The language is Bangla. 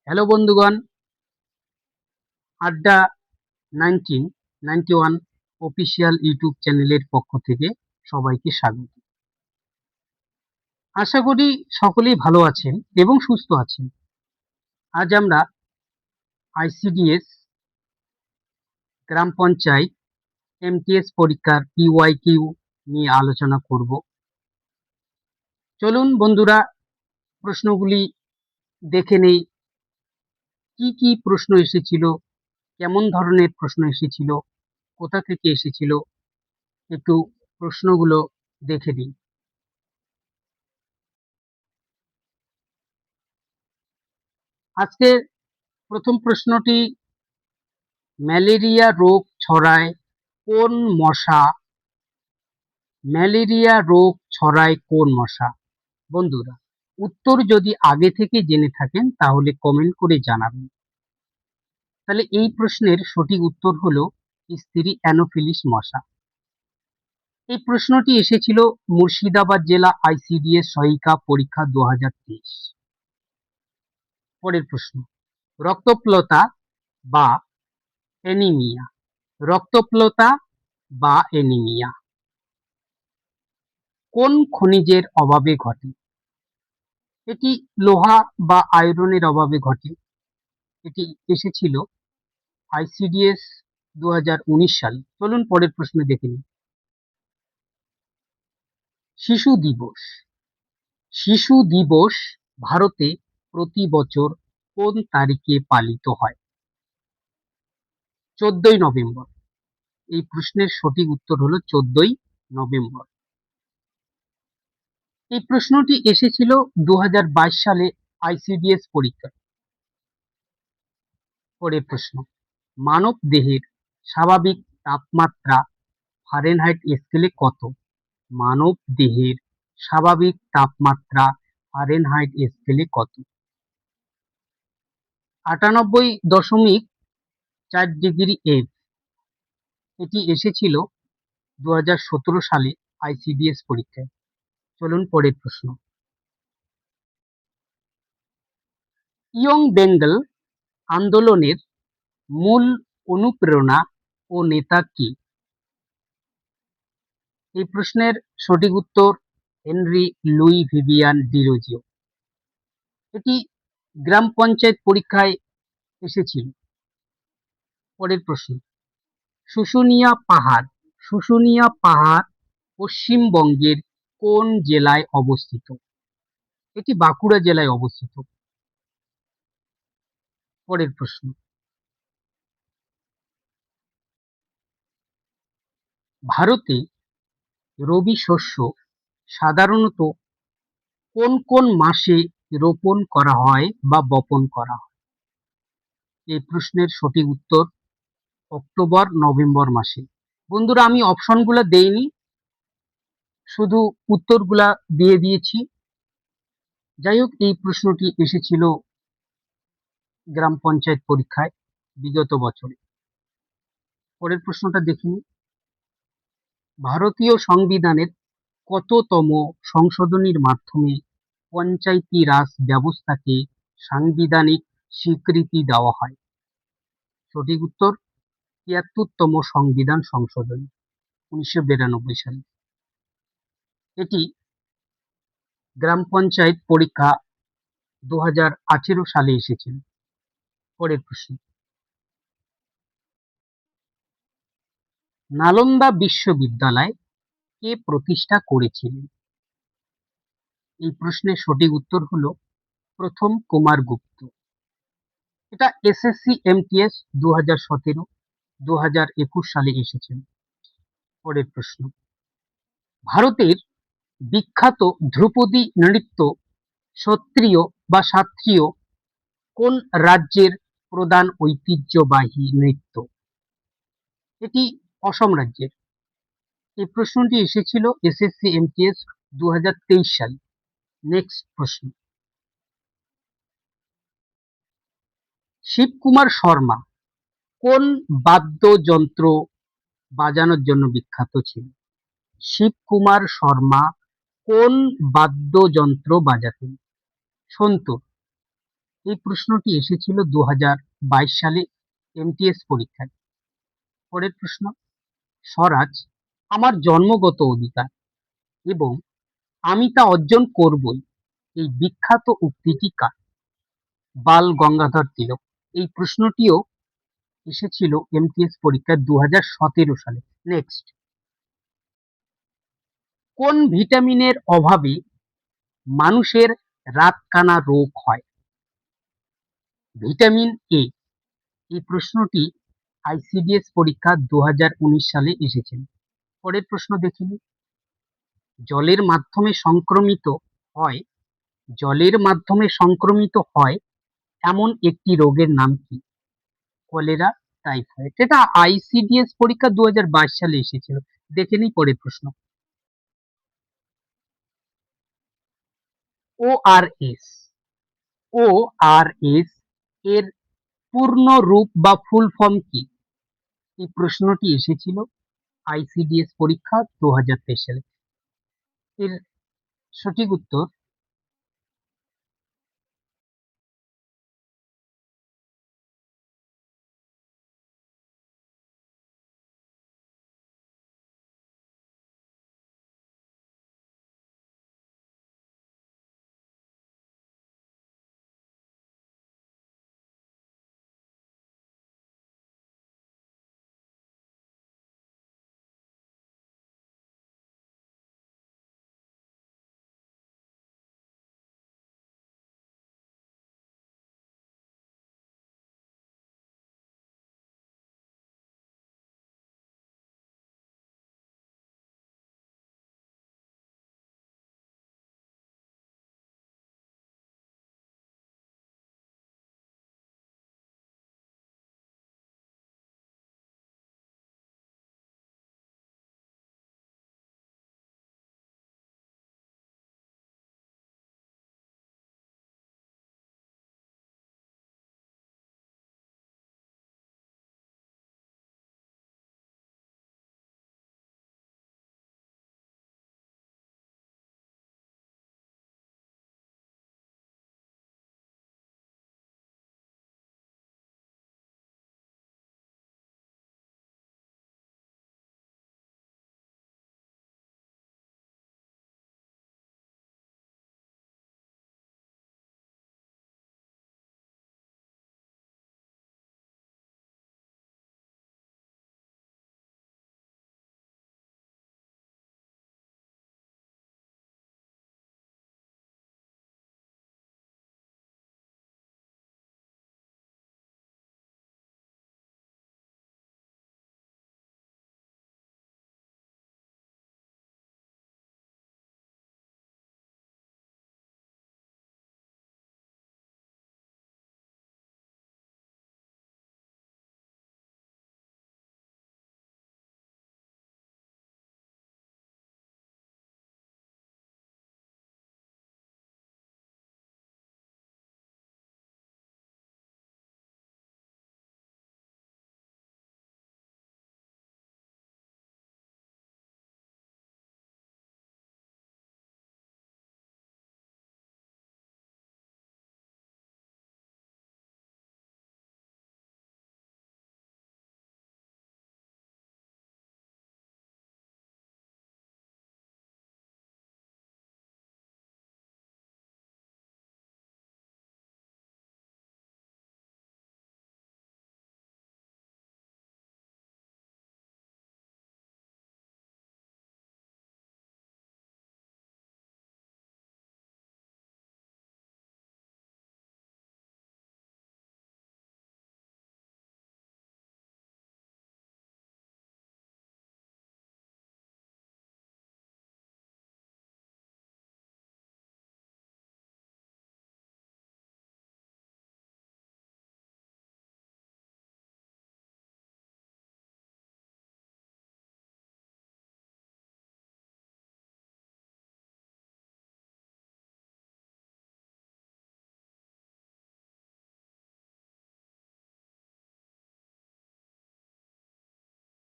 হ্যালো বন্ধুগণ, আড্ডা 1991 অফিসিয়াল ইউটিউব চ্যানেলের পক্ষ থেকে সবাইকে স্বাগত। আশা করি সকলেই ভালো আছেন এবং সুস্থ আছেন। আজ আমরা আইসিডিএস, গ্রাম পঞ্চায়েত, এমটিএস পরীক্ষার পিওয়াইকিউ নিয়ে আলোচনা করব। চলুন বন্ধুরা, প্রশ্নগুলি দেখে নেই। কি কি প্রশ্ন এসেছিল, কেমন ধরনের প্রশ্ন এসেছিল, কোথা থেকে এসেছিল, একটু প্রশ্নগুলো দেখে নিই। আজকের প্রথম প্রশ্নটি, ম্যালেরিয়া রোগ ছড়ায় কোন মশা? ম্যালেরিয়া রোগ ছড়ায় কোন মশা? বন্ধুরা, উত্তর যদি আগে থেকে জেনে থাকেন তাহলে কমেন্ট করে জানাবেন। তাহলে এই প্রশ্নের সঠিক উত্তর হলো স্ত্রী অ্যানোফিলিস মশা। এই প্রশ্নটি এসেছিল মুর্শিদাবাদ জেলা আইসিডিএস সহায়িকা পরীক্ষা 2023। পরের প্রশ্ন, রক্তপ্লতা বা অ্যানিমিয়া। রক্তপ্লতা বা অ্যানিমিয়া কোন খনিজের অভাবে ঘটে? এটি লোহা বা আয়রনের অভাবে ঘটে। এটি এসেছিল আইসিডিএস 2019 সালে। চলুন পরের প্রশ্ন দেখে নিই। শিশু দিবস। শিশু দিবস ভারতে প্রতি বছর কোন তারিখে পালিত হয়? 14ই নভেম্বর। এই প্রশ্নের সঠিক উত্তর হলো 14ই নভেম্বর। এই প্রশ্নটি এসেছিল 2022 সালে আইসিডিএস পরীক্ষায়। পরের প্রশ্ন, মানব দেহের স্বাভাবিক তাপমাত্রা ফারেনহাইট স্কেলে কত? মানব দেহের স্বাভাবিক তাপমাত্রা ফারেনহাইট স্কেলে কত? 98.4 ডিগ্রি এফ। এটি এসেছিল 2017 সালে আইসিডিএস পরীক্ষায়। চলুন পরের প্রশ্ন, ইয়ং বেঙ্গল আন্দোলনের মূল অনুপ্রেরণা ও নেতা কে? এই প্রশ্নের সঠিক উত্তর হেনরি লুই ভিভিয়ান ডিরোজিও। এটি গ্রাম পঞ্চায়েত পরীক্ষায় এসেছিল। পরের প্রশ্ন, শুশুনিয়া পাহাড়। শুশুনিয়া পাহাড় পশ্চিমবঙ্গের কোন জেলায় অবস্থিত? এটি বাঁকুড়া জেলায় অবস্থিত। পরের প্রশ্ন, ভারতে রবি শস্য সাধারণত কোন কোন মাসে রোপণ করা হয় বা বপন করা হয়? এই প্রশ্নের সঠিক উত্তর অক্টোবর নভেম্বর মাসে। বন্ধুরা, আমি অপশনগুলো দেইনি, শুধু উত্তরগুলা দিয়ে দিয়েছি। যাই হোক, এই প্রশ্নটি এসেছিল গ্রাম পঞ্চায়েত পরীক্ষায় বিগত বছরে। পরের প্রশ্নটা দেখিনি। ভারতীয় সংবিধানের কততম সংশোধনীর মাধ্যমে পঞ্চায়েতি রাজ ব্যবস্থাকে সাংবিধানিক স্বীকৃতি দেওয়া হয়? সঠিক উত্তর ৭৩তম সংবিধান সংশোধনী ১৯৯২ সালে। এটি গ্রাম পঞ্চায়েত পরীক্ষা ২০১৮ সালে এসেছিল। পরের প্রশ্ন, নালন্দা বিশ্ববিদ্যালয় কে প্রতিষ্ঠা করেছিলেন? এই প্রশ্নের সঠিক উত্তর হলো প্রথম কুমারগুপ্ত। এটা এসএসসি এমটিএস 2017, 2021 সালে এসেছিল। পরের প্রশ্ন, ভারতের বিখ্যাত ধ্রুপদী নৃত্য সত্রিয় বা শাস্ত্রীয় কোন রাজ্যের প্রধান ঐতিহ্যবাহী নৃত্য? এটি অসম রাজ্যের। এই প্রশ্নটি এসেছিল এসএসসি এমটিএস 2023 সালে। নেক্সট প্রশ্ন, শিবকুমার শর্মা কোন বাদ্যযন্ত্র বাজানোর জন্য বিখ্যাত ছিল? শিবকুমার শর্মা কোন বাদ্যযন্ত্র বাজাতেন? সন্তুর। এই প্রশ্নটি এসেছিল 2022 সালে এমটিএস পরীক্ষায়। পরের প্রশ্ন, স্বরাজ আমার জন্মগত অধিকার এবং আমি তা অর্জন করবই, এই বিখ্যাত উক্তিটি কার? বাল গঙ্গাধর তিলক। এই প্রশ্নটিও এসেছিল এমটিএস পরীক্ষা 2017 সালে। নেক্সট, কোন ভিটামিনের অভাবে মানুষের রাতকানা রোগ হয়? Vitamin A. এই প্রশ্নটি আইসিডিএস পরীক্ষা 2019 সালে এসেছিল। পরের প্রশ্ন দেখে নিই, জলের মাধ্যমে সংক্রমিত হয় জলের মাধ্যমে সংক্রমিত হয় এমন একটি রোগের নাম কি? Cholera, typhoid. এটা আইসিডিএস পরীক্ষা 2022 সালে এসেছিল। দেখে নিই পরের প্রশ্ন, ওআরএস। ওআরএস এর পূর্ণ রূপ বা ফুল ফর্ম কি? এই প্রশ্নটি এসেছিল আইসিডিএস পরীক্ষা 2023 সালে। এর সঠিক উত্তর